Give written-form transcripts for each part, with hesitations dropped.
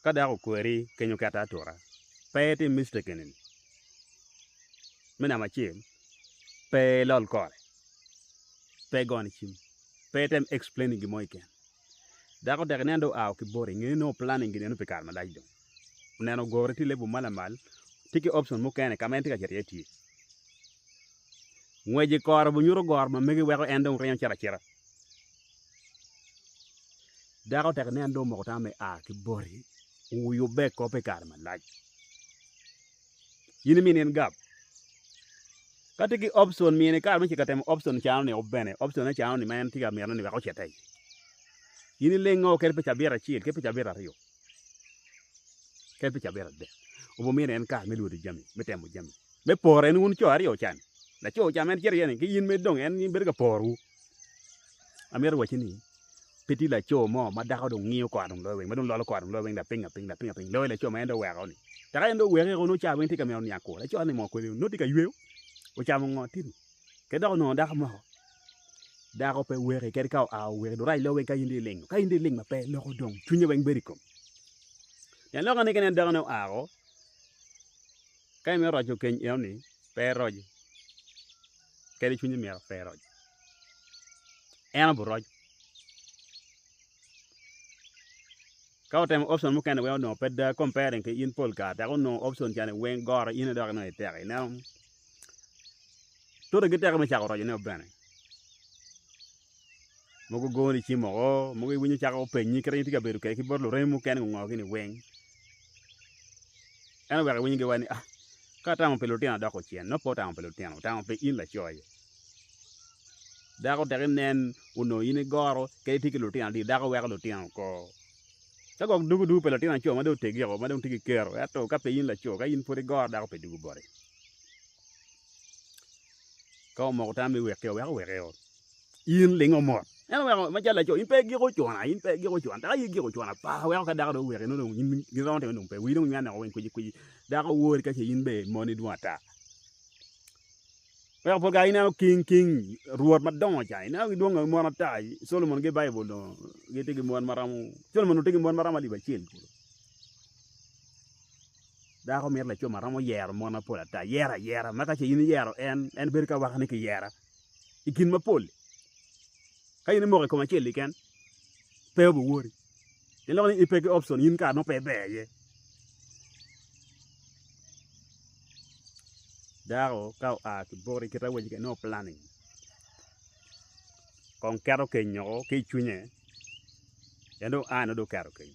ka dako kweri kenyo kata atura pe ti mistaken mina machiel pe lol kore pe gon chim pe tem explaining gimo iken dako tek nendo aw ki bori ngi no planning gine no pikar malaj do neno gore ti lebu malamal tiki option mo kene kamen tika cheri ti ngweji kor bu nyuro gor ma megi weko endo riyo chara dako tek nendo mo tame a ki bori uyu be ko pikar malaj yini minen gap katiki option mine kar mchi katem option chano ni obene option na chano ni men tiga merno ni weko chetai yini lengo ker pe chabira chiel ke pe chabira rio ke pe chabira de obo mine en kar melude jami metemo jami me pore en un cho ario chan la cho chamen cher yen ki yin me dong en yin berga poru amer wachini peti la cho mo ma dako dong ngio kwa dong lowe ma dong lolo kwa dong lowe da pinga lowe la cho ma endo wego ni taka endo wego no cha wen tika me on yako la cho ni mo ko no tika ywe o cha mo ngotin ke dako no dako mo dako pe were ker ka a were do rai lowe ka indi ling ma pe lo dong tunye wen berikom yan lo ngane ken dako no aro kay me rojo ken yoni pe rojo kedi tunye me pe rojo en bo rojo ka tem option mo ken we no pe da comparing ke in pol ka da no option jane wen gor in do no tere na to de gete ma cha rojo ne bane mo go goni chi mo go winyi cha ko pe ni kre ti ka beru ke ki bor lo re mo ken ngo ni wen en wa winyi ge wani ah ka ta mo pelotiana da ko chien no po ta mo pelotiana ta mo pe in la choye da ko tere nen uno ini goro ke ti ki lotiana di da ko wa lotiana ko ta go dugu pelotiana cho ma do te gero ma do ti ki kero ato ka pe in la cho ka in pore gor da ko pe dugu bore ko mo ta mi we ke wa we reo in lingo mo en wa ma jala cho in pe gero chona ta yi gero chona pa wa ka da do we no in gi ron te no pe wi do nya na wen ku da ko wo ka che in be mo ni duata well for guy now king ruột mặt đông chai now we don't mo na tai Solomon ge bible no ge tigi mo maramu Solomon no tigi mo marama li ba chil da ko mer la cho maramo yer mo na pola ta yera ma ka che yin yero en ber ka wax ni ki yera ikin ma pol kay ni mo ko ma chil ken pe bu wori te lo ni ipe ke option yin ka no pe be ye daro kau a ki bori kita weji no planning kon kero ke nyo ke chunye endo a no do kero ke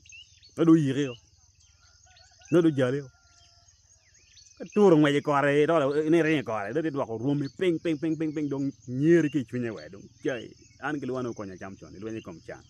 no do yiri no do jale ka turu ngwe ko are do ni re ko are do do ko rumi ping dong nyeri ke chunye we dong jai an ki luano ko nya cham chon ni luani kom chan